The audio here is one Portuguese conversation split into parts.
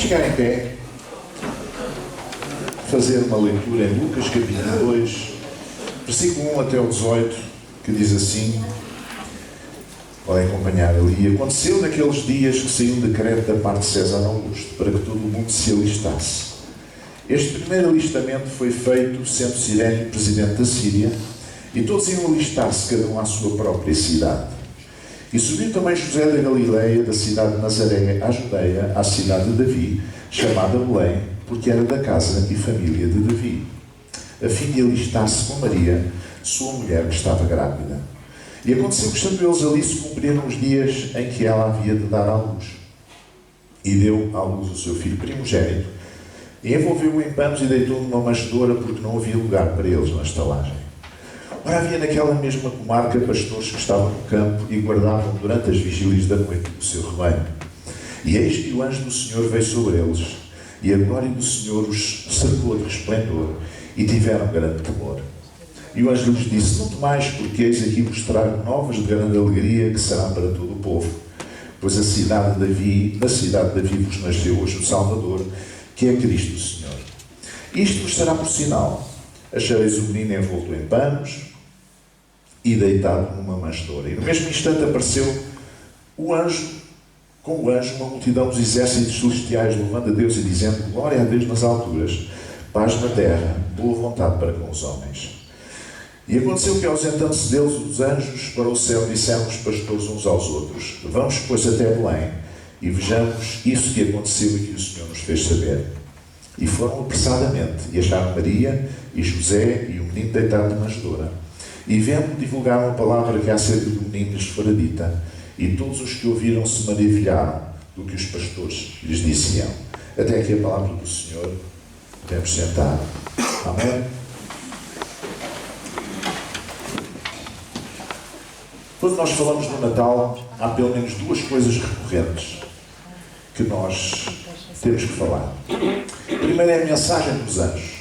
ficar em pé, fazer uma leitura em Lucas capítulo 2, versículo 1 até o 18, que diz assim, podem acompanhar ali. Aconteceu naqueles dias que saiu um decreto da parte de César Augusto, para que todo o mundo se alistasse. Este primeiro alistamento foi feito sendo Cirénio presidente da Síria, e todos iam alistar-se, cada um à sua própria cidade. E subiu também José da Galileia, da cidade de Nazaré, à Judeia, à cidade de Davi, chamada Belém, porque era da casa e família de Davi, a fim de alistar-se com Maria, sua mulher, que estava grávida. E aconteceu que, estando eles ali, se cumpriram os dias em que ela havia de dar à luz. E deu à luz o seu filho primogênito, e envolveu-o em panos e deitou-o numa manjedoura, porque não havia lugar para eles na estalagem. Ora, havia naquela mesma comarca pastores que estavam no campo e guardavam durante as vigílias da noite o seu rebanho. E eis que o anjo do Senhor veio sobre eles, e a glória do Senhor os cercou de resplendor, e tiveram grande temor. E o anjo lhes disse: não temais, porque eis aqui vos trago novas de grande alegria, que será para todo o povo. Pois na cidade de Davi vos nasceu hoje o Salvador, que é Cristo o Senhor. Isto vos será por sinal: achareis o menino envolto em panos e deitado numa manjedoura. E no mesmo instante apareceu com o anjo, uma multidão dos exércitos celestiais, louvando a Deus e dizendo: glória a Deus nas alturas, paz na terra, boa vontade para com os homens. E aconteceu que, ausentando-se deles os anjos para o céu, disseram os pastores uns aos outros: vamos, pois, até Belém, e vejamos isso que aconteceu e que o Senhor nos fez saber. E foram apressadamente, e acharam Maria e José e o menino deitado na manjedoura. E vendo, divulgaram a palavra que acerca do menino lhes fora dita, e todos os que ouviram se maravilharam do que os pastores lhes diziam. Até aqui a palavra do Senhor. Podemos sentar. Amém? Quando nós falamos do Natal, há pelo menos duas coisas recorrentes que nós temos que falar. A primeira é a mensagem dos anjos.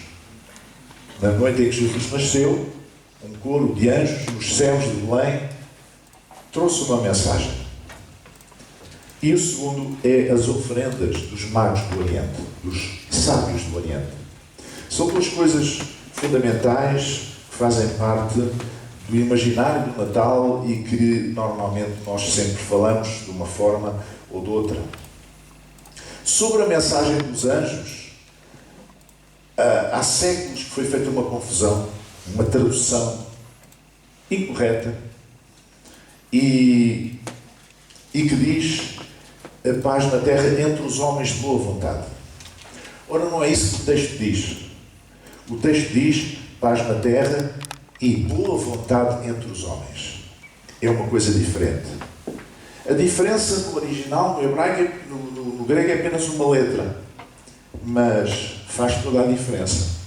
Na noite em que Jesus nasceu, um coro de anjos nos céus de Belém trouxe uma mensagem. E o segundo é as oferendas dos magos do Oriente, dos sábios do Oriente. São duas coisas fundamentais que fazem parte do imaginário do Natal e que normalmente nós sempre falamos de uma forma ou de outra. Sobre a mensagem dos anjos, há séculos que foi feita uma confusão, uma tradução incorreta e que diz a paz na terra entre os homens de boa vontade. Ora, não é isso que o texto diz. O texto diz paz na terra e boa vontade entre os homens. É uma coisa diferente. A diferença no original, no hebraico, no grego, é apenas uma letra, mas faz toda a diferença.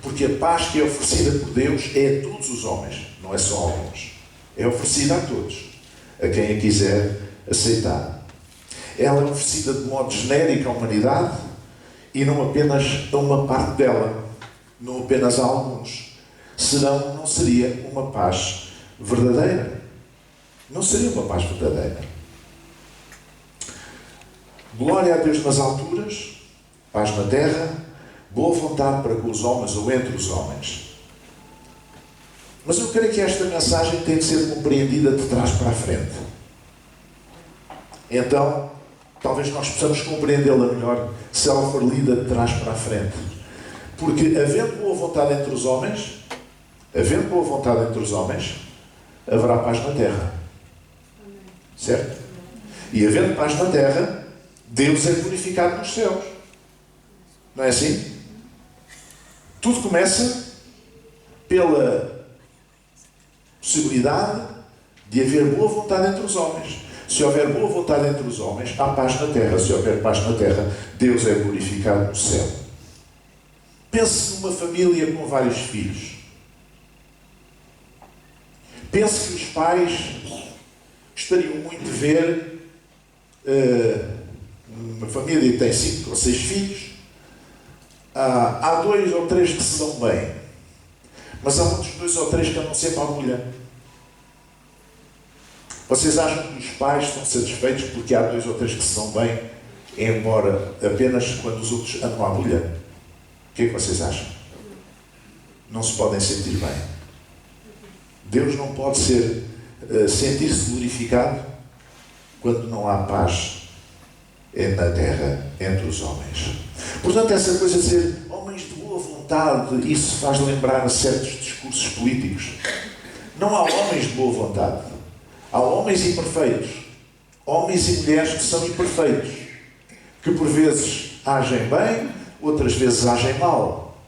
Porque a paz que é oferecida por Deus é a todos os homens, não é só a alguns. É oferecida a todos, a quem a quiser aceitar. Ela é oferecida de modo genérico à humanidade e não apenas a uma parte dela, não apenas a alguns. Senão não seria uma paz verdadeira. Não seria uma paz verdadeira. Glória a Deus nas alturas, paz na terra, boa vontade para com os homens ou entre os homens. Mas eu creio que esta mensagem tem de ser compreendida de trás para a frente. Então, talvez nós possamos compreendê-la melhor se ela for lida de trás para a frente. Porque, havendo boa vontade entre os homens, haverá paz na terra. Certo? E havendo paz na terra, Deus é glorificado nos céus. Não é assim? Tudo começa pela possibilidade de haver boa vontade entre os homens. Se houver boa vontade entre os homens, há paz na terra. Se houver paz na terra, Deus é glorificado no céu. Pense numa família com vários filhos. Pense que os pais gostariam muito de ver uma família que tem 5 ou 6 filhos. Há 2 ou 3 que se dão bem, mas há outros 2 ou 3 que andam sempre à mulher. Vocês acham que os pais estão satisfeitos porque há 2 ou 3 que se dão bem embora apenas quando os outros andam à bolha. O que é que vocês acham? Não se podem sentir bem. Deus não pode sentir-se glorificado quando não há paz na terra entre os homens. Portanto, essa coisa de ser homens de boa vontade, isso faz lembrar certos discursos políticos. Não há homens de boa vontade. Há homens imperfeitos. Homens e mulheres que são imperfeitos. Que por vezes agem bem, outras vezes agem mal.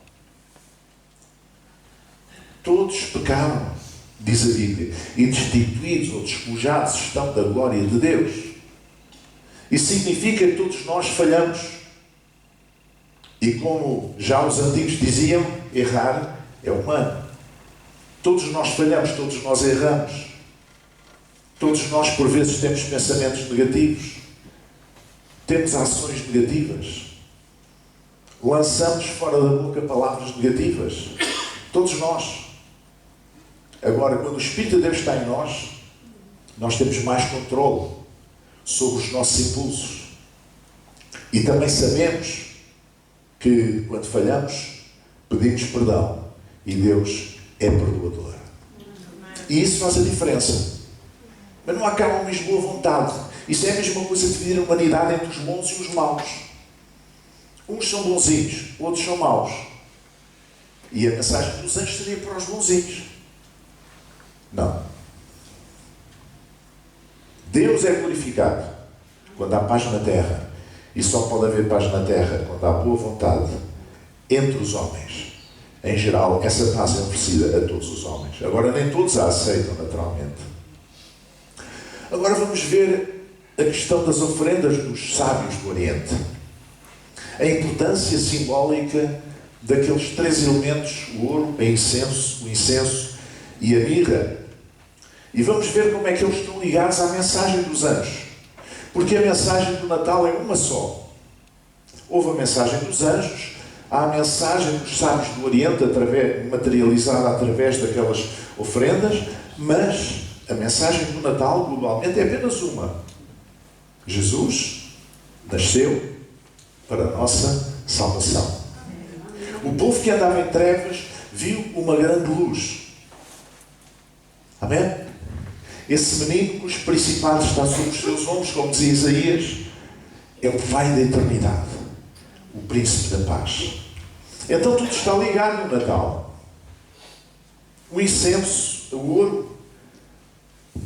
Todos pecaram, diz a Bíblia, e destituídos ou despojados estão da glória de Deus. Isso significa que todos nós falhamos. E como já os antigos diziam, errar é humano. Todos nós falhamos, todos nós erramos. Todos nós, por vezes, temos pensamentos negativos. Temos ações negativas. Lançamos fora da boca palavras negativas. Todos nós. Agora, quando o Espírito de Deus está em nós, nós temos mais controle sobre os nossos impulsos. E também sabemos que, quando falhamos, pedimos perdão. E Deus é perdoador. E isso faz a diferença. Mas não há cá homens de boa vontade. Isso é a mesma coisa de dividir a humanidade entre os bons e os maus. Uns são bonzinhos, outros são maus. E a mensagem dos anjos seria para os bonzinhos. Não. Deus é glorificado quando há paz na terra. E só pode haver paz na terra quando há boa vontade entre os homens. Em geral, essa paz é oferecida a todos os homens. Agora, nem todos a aceitam naturalmente. Agora vamos ver a questão das oferendas dos sábios do Oriente. A importância simbólica daqueles três elementos: o ouro, o incenso e a mirra. E vamos ver como é que eles estão ligados à mensagem dos anjos. Porque a mensagem do Natal é uma só. Houve a mensagem dos anjos, há a mensagem dos sábios do Oriente, materializada através daquelas oferendas, mas a mensagem do Natal, globalmente, é apenas uma. Jesus nasceu para a nossa salvação. O povo que andava em trevas viu uma grande luz. Amém? Esse menino com os principados está sobre os seus ombros, como dizia Isaías, é o Pai da eternidade, o Príncipe da paz. Então tudo está ligado no Natal. O incenso, o ouro.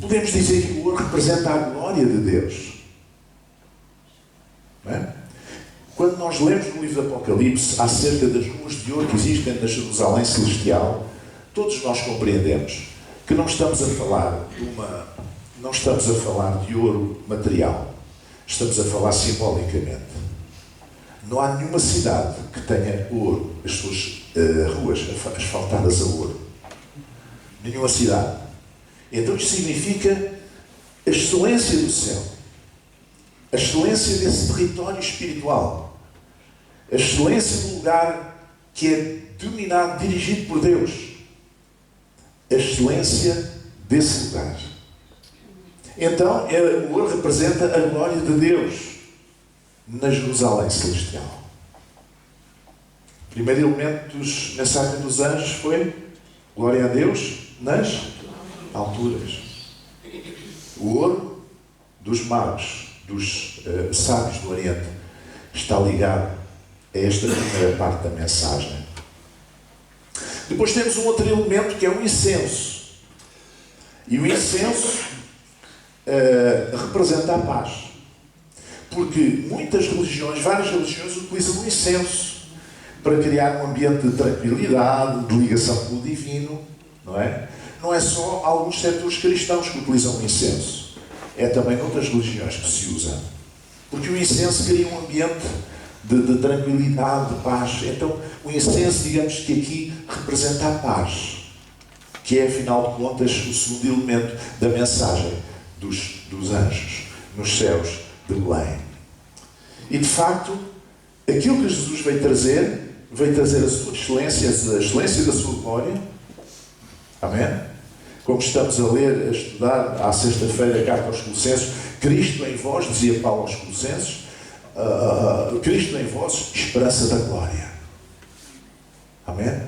Podemos dizer que o ouro representa a glória de Deus. Não é? Quando nós lemos no livro do Apocalipse acerca das ruas de ouro que existem na Jerusalém Celestial, todos nós compreendemos que não estamos a falar de ouro material. Estamos a falar simbolicamente. Não há nenhuma cidade que tenha ouro, as suas ruas asfaltadas a ouro. Nenhuma cidade. Então isto significa a excelência do céu. A excelência desse território espiritual. A excelência do lugar que é dominado, dirigido por Deus. A excelência desse lugar. Então, o ouro representa a glória de Deus na Jerusalém Celestial. O primeiro elemento dos mensagens dos anjos foi glória a Deus nas alturas. O ouro dos magos, dos sábios do Oriente, está ligado a esta primeira parte da mensagem. Depois temos um outro elemento que é o incenso. E o incenso representa a paz. Porque muitas religiões, várias religiões, utilizam o incenso para criar um ambiente de tranquilidade, de ligação com o divino, não é? Não é só alguns setores cristãos que utilizam o incenso. É também outras religiões que se usam. Porque o incenso cria um ambiente de tranquilidade, de paz. Então, o incenso, digamos que aqui representa a paz, que é, afinal de contas, o segundo elemento da mensagem dos anjos nos céus de Belém. E, de facto, aquilo que Jesus veio trazer a sua excelência, a excelência da sua glória. Amém? Como estamos a ler, a estudar, à sexta-feira, a carta aos Colossenses, Cristo em vós, dizia Paulo aos Colossenses, Cristo em vós, esperança da glória. Amém?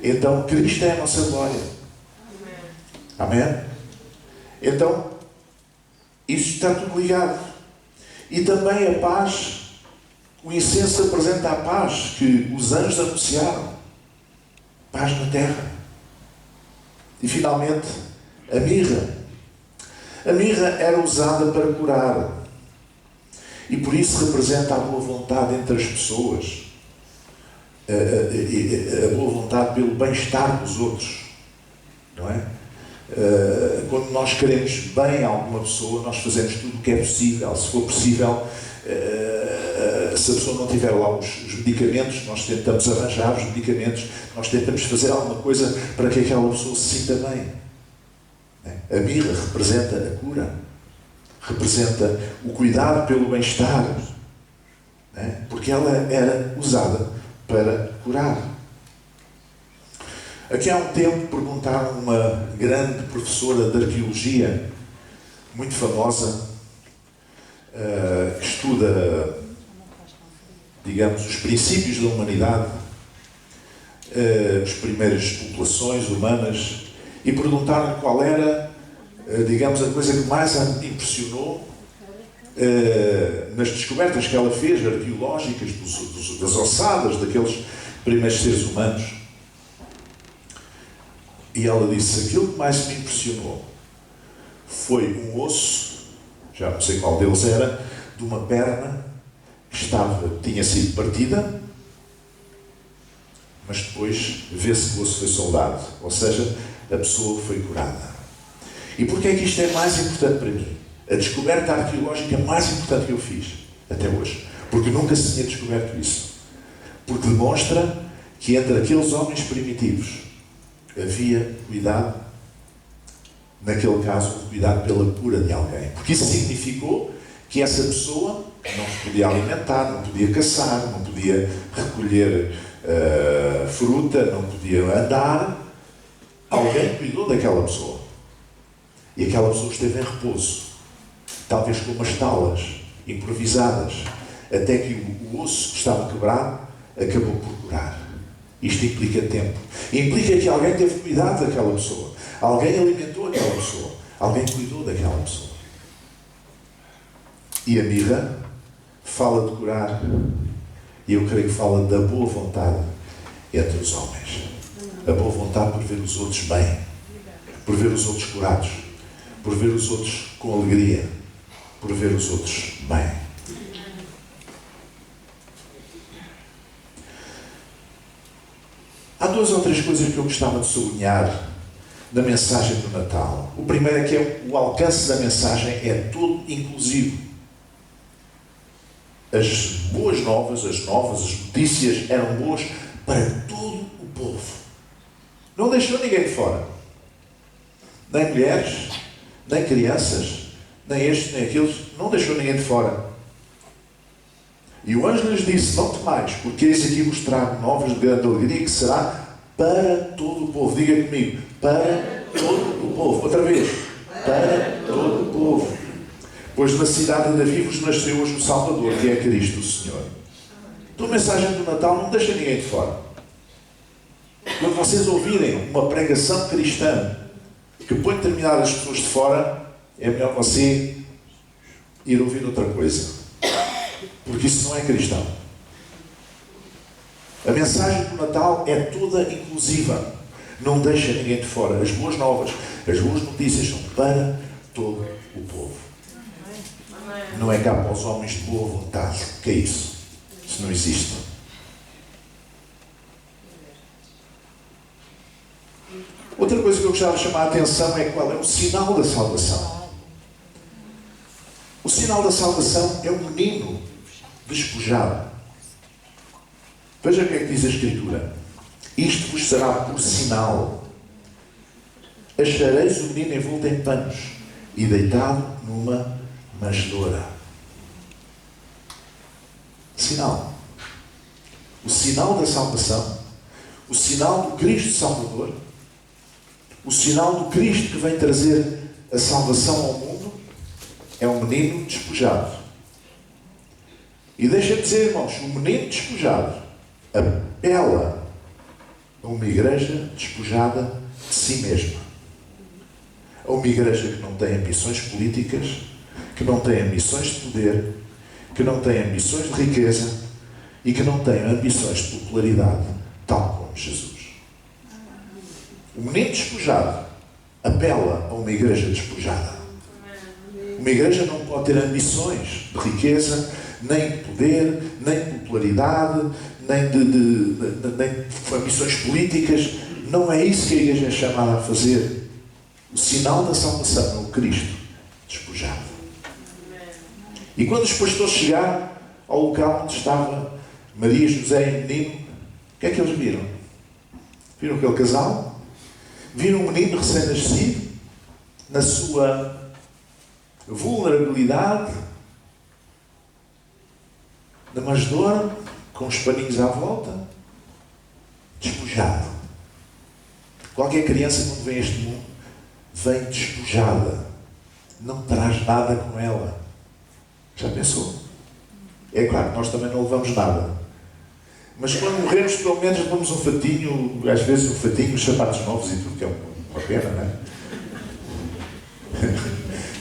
Então, Cristo é a nossa glória. Amém? Então, isso está tudo ligado. E também a paz. O incenso apresenta a paz que os anjos anunciaram. Paz na terra. E finalmente, a mirra. A mirra era usada para curar. E por isso representa a boa vontade entre as pessoas. A boa vontade pelo bem-estar dos outros. Não é? Quando nós queremos bem a alguma pessoa, nós fazemos tudo o que é possível. Se for possível, se a pessoa não tiver lá os medicamentos, nós tentamos arranjar os medicamentos, nós tentamos fazer alguma coisa para que aquela pessoa se sinta bem. A mirra representa a cura, representa o cuidado pelo bem-estar, porque ela era usada para curar. Aqui há um tempo perguntaram uma grande professora de arqueologia, muito famosa, que estuda, digamos, os princípios da humanidade, as primeiras populações humanas, e perguntaram qual era, digamos, a coisa que mais a impressionou nas descobertas que ela fez, arqueológicas, das ossadas daqueles primeiros seres humanos. E ela disse, aquilo que mais me impressionou foi um osso, já não sei qual deles era, de uma perna que tinha sido partida, mas depois vê-se que o osso foi soldado, ou seja, a pessoa foi curada. E porquê é que isto é mais importante para mim? A descoberta arqueológica mais importante que eu fiz até hoje. Porque nunca se tinha descoberto isso. Porque demonstra que entre aqueles homens primitivos havia cuidado, naquele caso, cuidado pela cura de alguém. Porque isso significou que essa pessoa não se podia alimentar, não podia caçar, não podia recolher fruta, não podia andar. Alguém cuidou daquela pessoa. E aquela pessoa esteve em repouso. Talvez com umas talas improvisadas. Até que o osso que estava quebrado acabou por curar. Isto implica tempo. Implica que alguém teve cuidado daquela pessoa. Alguém alimentou aquela pessoa. Alguém cuidou daquela pessoa. E a mirra fala de curar. E eu creio que fala da boa vontade entre os homens. A boa vontade por ver os outros bem. Por ver os outros curados. Por ver os outros com alegria. Por ver os outros bem. Há duas ou três coisas que eu gostava de sublinhar da mensagem do Natal. O primeiro é que o alcance da mensagem é todo inclusivo. As boas novas, as notícias eram boas para todo o povo. Não deixou ninguém de fora. Nem mulheres, nem crianças, nem estes, nem aqueles. Não deixou ninguém de fora. E o anjo lhes disse, não temais, porque eis aqui vos trago novas de grande alegria, que será para todo o povo. Diga comigo, para todo o povo. Outra vez, para todo o povo. Pois na cidade de Davi vos nasceu hoje o Salvador, que é Cristo, o Senhor. Então a mensagem do Natal não deixa ninguém de fora. Quando vocês ouvirem uma pregação cristã que põe determinadas pessoas de fora, é melhor você ir ouvir outra coisa. Porque isso não é cristão. A mensagem do Natal é toda inclusiva. Não deixa ninguém de fora. As boas novas, as boas notícias são para todo o povo. Não é cá para os homens de boa vontade. O que é isso? Isso não existe. Outra coisa que eu gostava de chamar a atenção é qual é o sinal da salvação. O sinal da salvação é o menino despojado. Veja o que é que diz a Escritura. Isto vos será por sinal. Achareis o menino envolto em panos e deitado numa manjedoura. Sinal. O sinal da salvação. O sinal do Cristo Salvador. O sinal do Cristo que vem trazer a salvação ao mundo é um menino despojado. E deixa-me dizer, irmãos, o menino despojado apela a uma igreja despojada de si mesma. A uma igreja que não tem ambições políticas, que não tem ambições de poder, que não tem ambições de riqueza e que não tem ambições de popularidade, tal como Jesus. O menino despojado apela a uma igreja despojada. Uma igreja não pode ter ambições de riqueza, nem de poder, nem de popularidade, nem de ambições políticas. Não é isso que a igreja é chamada a fazer. O sinal da salvação é o Cristo despojado. E quando os pastores chegaram ao local onde estava Maria, José e o menino, o que é que eles viram? Viram aquele casal? Viram um menino recém-nascido, na sua vulnerabilidade, na manjedoura, com os paninhos à volta, despojado. Qualquer criança, quando vem a este mundo, vem despojada. Não traz nada com ela. Já pensou? É claro que nós também não levamos nada. Mas quando morremos, pelo menos levamos um fatinho, às vezes um fatinho, os sapatos novos e tudo, que é uma pena, não é?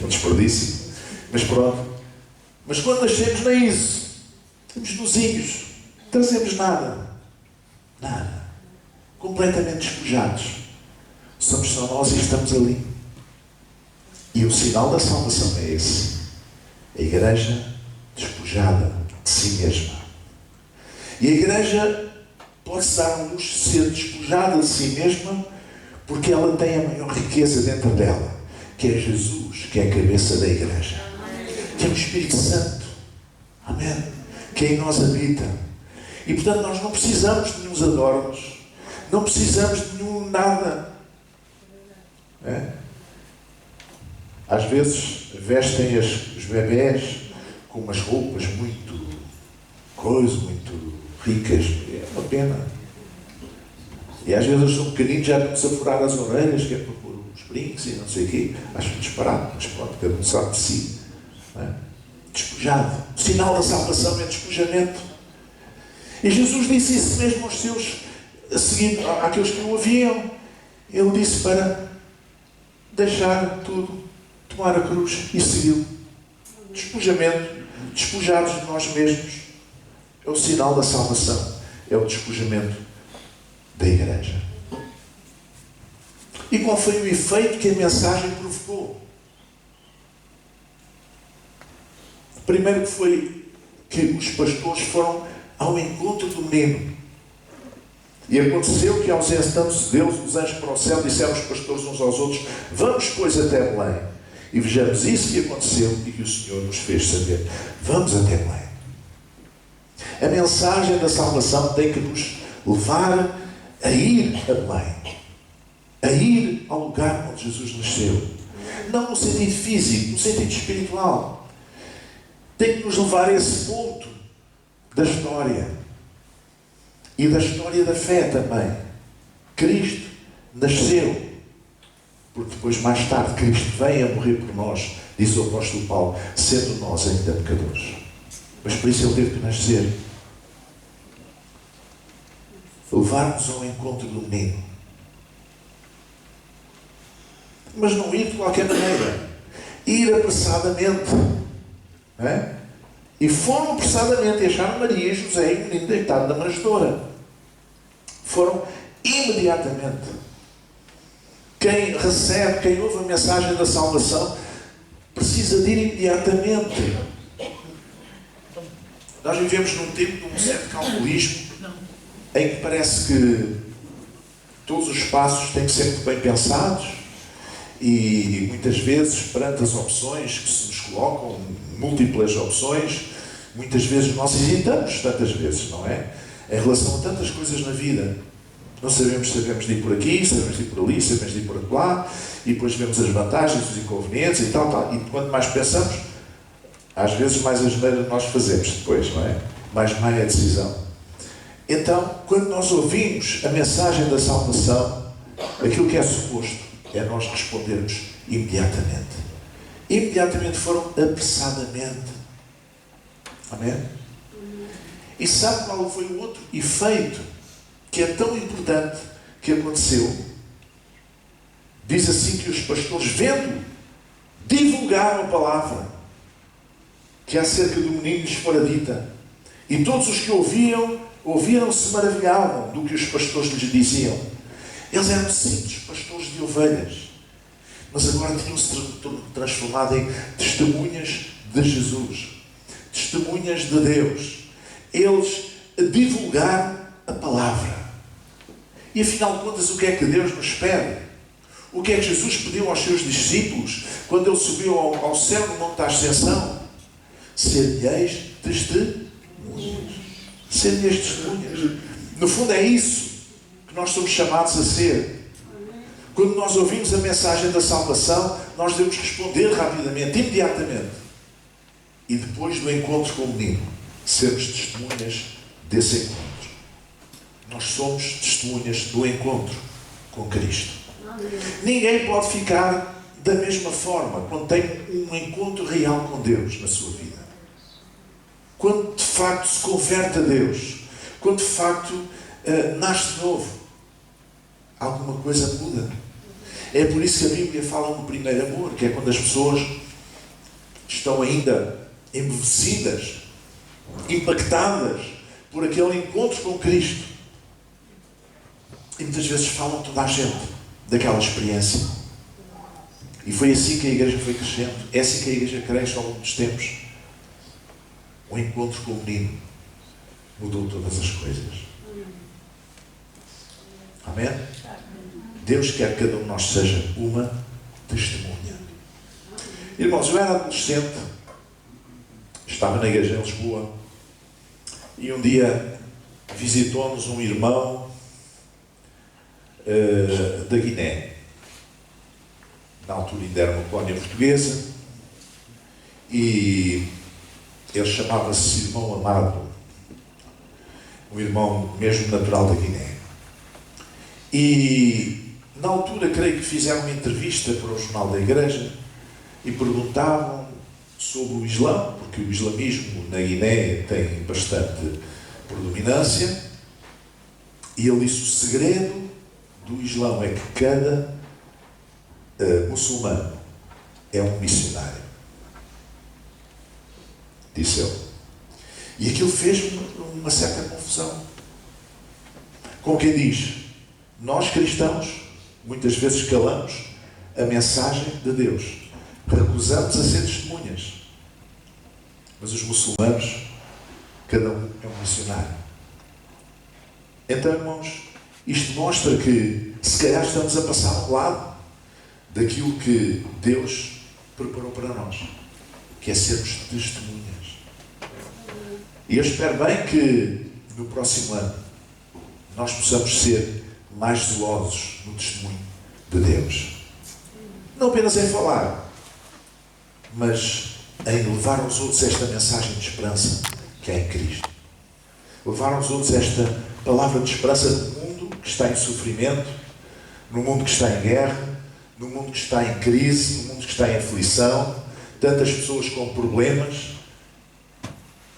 Um desperdício. Mas pronto. Mas quando nascemos, nem é isso. Temos nozinhos. Não trazemos nada. Nada. Completamente despojados. Somos só nós e estamos ali. E o sinal da salvação é esse. A igreja despojada de si mesma. E a igreja pode-se dar a luz de ser despojada de si mesma porque ela tem a maior riqueza dentro dela, que é Jesus, que é a cabeça da igreja. Que é o Espírito Santo. Amém? Que em nós habita. E portanto nós não precisamos de nenhum adornos. Não precisamos de nenhum nada. É? Às vezes vestem os bebés com umas roupas muito ricas. É uma pena. E às vezes eles são pequeninos, já estão-se a furar as orelhas, que é para pôr os brincos e não sei o quê. Acho um disparate, mas pronto, cada um sabe de si. É? Despojado. O sinal da salvação é despojamento. E Jesus disse isso mesmo aos seus seguintes, àqueles que o ouviam. Ele disse para deixar tudo, tomar a cruz e segui-lo. Despojamento, despojados de nós mesmos. É o sinal da salvação. É o despojamento da igreja. E qual foi o efeito que a mensagem provocou? Primeiro foi que os pastores foram ao encontro do menino. E aconteceu que, ausentando-se deles, os anjos para o céu disseram os pastores uns aos outros: vamos, pois, até Belém, e vejamos isso que aconteceu e que o Senhor nos fez saber. Vamos até Belém. A mensagem da salvação tem que nos levar a ir a Belém. A ir ao lugar onde Jesus nasceu. Não no sentido físico, no sentido espiritual. Tem que nos levar a esse ponto da história. E da história da fé também. Cristo nasceu. Porque depois, mais tarde, Cristo vem a morrer por nós, diz o apóstolo Paulo, sendo nós ainda pecadores. Mas por isso ele teve que nascer. Levar-nos ao encontro do menino. Mas não ir de qualquer maneira. Ir apressadamente. Não é? E foram apressadamente e acharam Maria e José e o menino deitado na manjedoura. Foram imediatamente. Quem recebe, quem ouve a mensagem da salvação, precisa de ir imediatamente. Nós vivemos num tempo de um certo calculismo, em que parece que todos os passos têm que ser muito bem pensados e muitas vezes, perante as opções que se nos colocam, múltiplas opções, muitas vezes nós hesitamos tantas vezes, não é? Em relação a tantas coisas na vida. Não sabemos se devemos de ir por aqui, se devemos de ir por ali, se devemos de ir por lá, e depois vemos as vantagens, os inconvenientes e tal. E quanto mais pensamos, às vezes mais asneira nós fazemos depois, não é? Mais má é a decisão. Então, quando nós ouvimos a mensagem da salvação, aquilo que é suposto é nós respondermos imediatamente. Imediatamente foram apressadamente. Amém? E sabe qual foi o outro efeito que é tão importante que aconteceu? Diz assim que os pastores, vendo, divulgaram a palavra que acerca do menino lhes fora dita. E todos os que ouviram-se maravilhavam do que os pastores lhes diziam. Eles eram simples pastores de ovelhas, mas agora tinham-se transformado em testemunhas de Jesus, testemunhas de Deus. Eles divulgaram a palavra. E afinal de contas, o que é que Deus nos pede? O que é que Jesus pediu aos seus discípulos quando ele subiu ao céu no Monte da Ascensão? Ser-lhes testemunhas. Ser-lhes testemunhas. No fundo é isso que nós somos chamados a ser. Quando nós ouvimos a mensagem da salvação, nós devemos responder rapidamente, imediatamente. E depois do encontro com o menino, sermos testemunhas desse encontro. Nós somos testemunhas do encontro com Cristo. Ninguém pode ficar da mesma forma quando tem um encontro real com Deus na sua vida. Quando de facto se converte a Deus, quando de facto nasce de novo, alguma coisa muda. É por isso que a Bíblia fala no primeiro amor, que é quando as pessoas estão ainda embevecidas, impactadas por aquele encontro com Cristo. E muitas vezes falam toda a gente daquela experiência. E foi assim que a igreja foi crescendo. É assim que a igreja cresce ao longo dos tempos. O encontro com o menino mudou todas as coisas. Amém? Deus quer que cada um de nós seja uma testemunha. Irmãos, eu era adolescente, estava na igreja em Lisboa, e um dia visitou-nos um irmão da Guiné. Na altura ainda era uma colónia portuguesa, e ele chamava-se Irmão Amado, um irmão mesmo natural da Guiné. E na altura creio que fizeram uma entrevista para o jornal da igreja e perguntavam sobre o Islão, porque o islamismo na Guiné tem bastante predominância, e ele disse: o segredo do Islão é que cada muçulmano é um missionário. Disse ele. E aquilo fez-me uma certa confusão. Com quem diz: nós cristãos muitas vezes calamos a mensagem de Deus, recusamos a ser testemunhas, mas os muçulmanos, cada um é um missionário. Então, irmãos, isto mostra que se calhar estamos a passar ao lado daquilo que Deus preparou para nós, que é sermos testemunhas. E eu espero bem que no próximo ano nós possamos ser mais zelosos no testemunho de Deus. Não apenas em falar, mas em levar aos outros esta mensagem de esperança que é em Cristo. Levar aos outros esta palavra de esperança no mundo que está em sofrimento, no mundo que está em guerra, no mundo que está em crise, no mundo que está em aflição, tantas pessoas com problemas.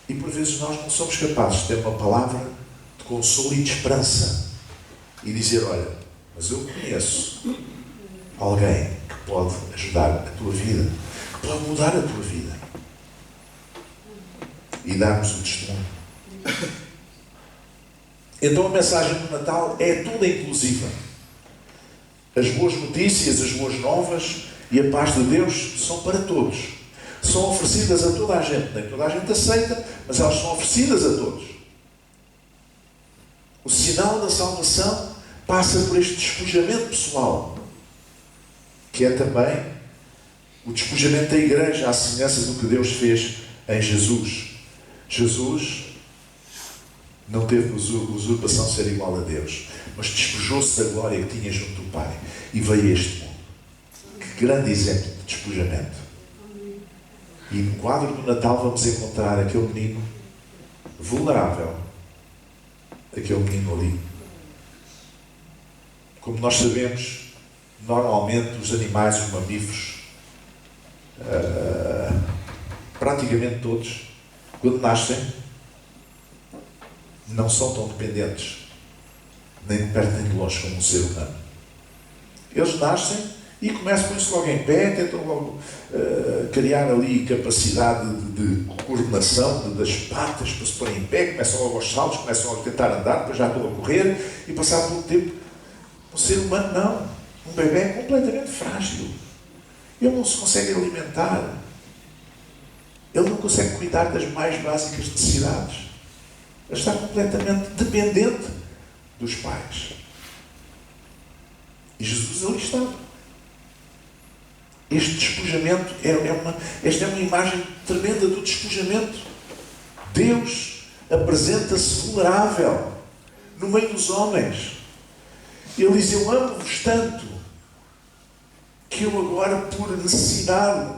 E por vezes nós não somos capazes de ter uma palavra de consolo e de esperança e dizer: olha, mas eu conheço alguém que pode ajudar a tua vida, que pode mudar a tua vida, e darmos o testemunho. Então a mensagem do Natal é toda inclusiva. As boas notícias, as boas novas e a paz de Deus são para todos. São oferecidas a toda a gente. Nem toda a gente aceita, mas elas são oferecidas a todos. O sinal da salvação passa por este despojamento pessoal, que é também o despojamento da igreja, à semelhança do que Deus fez em Jesus. Jesus não teve usurpação de ser igual a Deus, mas despojou-se da glória que tinha junto do Pai e veio a este mundo. Que grande exemplo de despojamento. E no quadro do Natal vamos encontrar aquele menino vulnerável, aquele menino ali. Como nós sabemos, normalmente os animais, os mamíferos, praticamente todos, quando nascem, não são tão dependentes, nem de perto nem de longe, como um ser humano. Eles nascem e começam com isso logo em pé, tentam logo criar ali capacidade de coordenação das patas para se pôr em pé, começam logo aos saltos, começam logo a tentar andar, depois já estão a correr, e passado pouco tempo, um ser humano não. Um bebê é completamente frágil. Ele não se consegue alimentar. Ele não consegue cuidar das mais básicas necessidades. Ele está completamente dependente dos pais. E Jesus ali estava. Este despojamento esta é uma imagem tremenda do despojamento. Deus apresenta-se vulnerável no meio dos homens. Ele diz: eu amo-vos tanto que eu agora, por necessidade,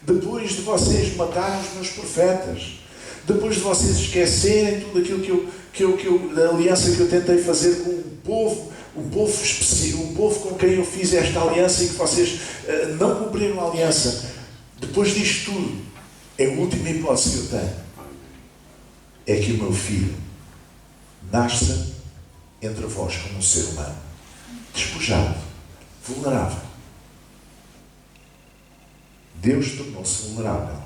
depois de vocês matarem os meus profetas, depois de vocês esquecerem tudo aquilo da aliança que eu tentei fazer com o povo com quem eu fiz esta aliança e que vocês não cumpriram a aliança, depois disto tudo, é a última hipótese que eu tenho, é que o meu filho nasça entre vós como um ser humano, despojado, vulnerável. Deus tornou-se vulnerável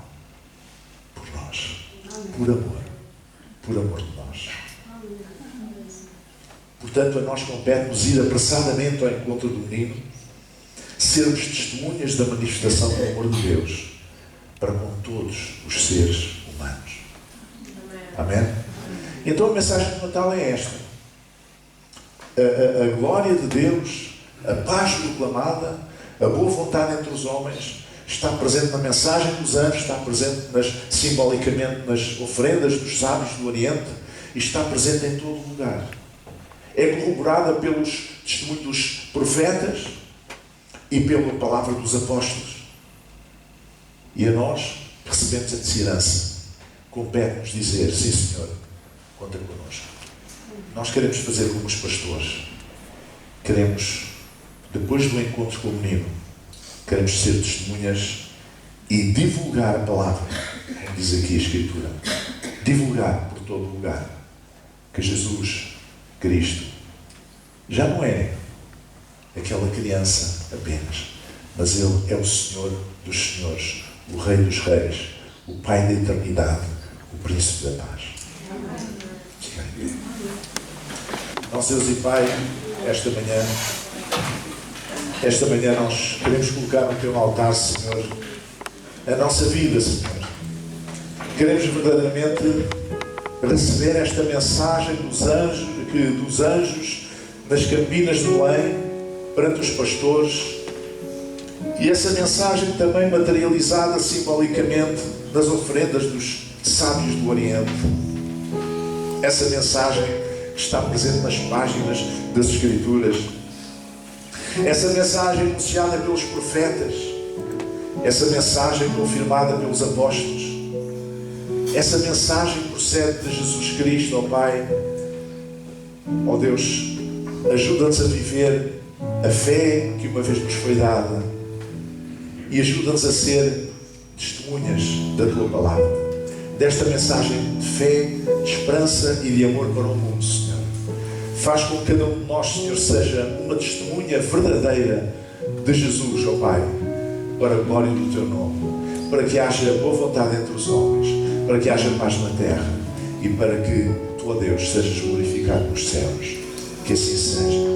por nós, por amor de nós. Portanto, a nós compete-nos ir apressadamente ao encontro do menino, sermos testemunhas da manifestação do amor de Deus para com todos os seres humanos. Amém? Então a mensagem do Natal é esta: a glória de Deus, a paz proclamada, a boa vontade entre os homens está presente na mensagem dos anjos, está presente simbolicamente nas oferendas dos sábios do Oriente e está presente em todo lugar. É corroborada pelos testemunhos dos profetas e pela palavra dos apóstolos. E a nós, que recebemos essa herança, compete-nos dizer: sim, Senhor, conta connosco. Nós queremos fazer como os pastores. Queremos, depois do encontro com o menino, queremos ser testemunhas e divulgar a palavra, como diz aqui a Escritura. Divulgar por todo lugar que Jesus Cristo já não é aquela criança apenas, mas Ele é o Senhor dos senhores, o Rei dos reis, o Pai da eternidade, o Príncipe da paz. Nosso Deus e Pai, esta manhã nós queremos colocar no Teu altar, Senhor, a nossa vida, Senhor. Queremos verdadeiramente receber esta mensagem dos anjos nas campinas de Belém, perante os pastores, e essa mensagem também materializada simbolicamente nas oferendas dos sábios do Oriente. Essa mensagem que está presente nas páginas das Escrituras. Essa mensagem anunciada pelos profetas. Essa mensagem confirmada pelos apóstolos. Essa mensagem procede de Jesus Cristo, ó Pai. Ó Deus, ajuda-nos a viver a fé que uma vez nos foi dada e ajuda-nos a ser testemunhas da Tua Palavra, desta mensagem de fé, de esperança e de amor para o mundo, Senhor. Faz com que cada um de nós, Senhor, seja uma testemunha verdadeira de Jesus, ó Pai, para a glória do Teu nome, para que haja boa vontade entre os homens, para que haja paz na terra e para que Tu, ó Deus, sejas glorificado nos céus. Que assim seja.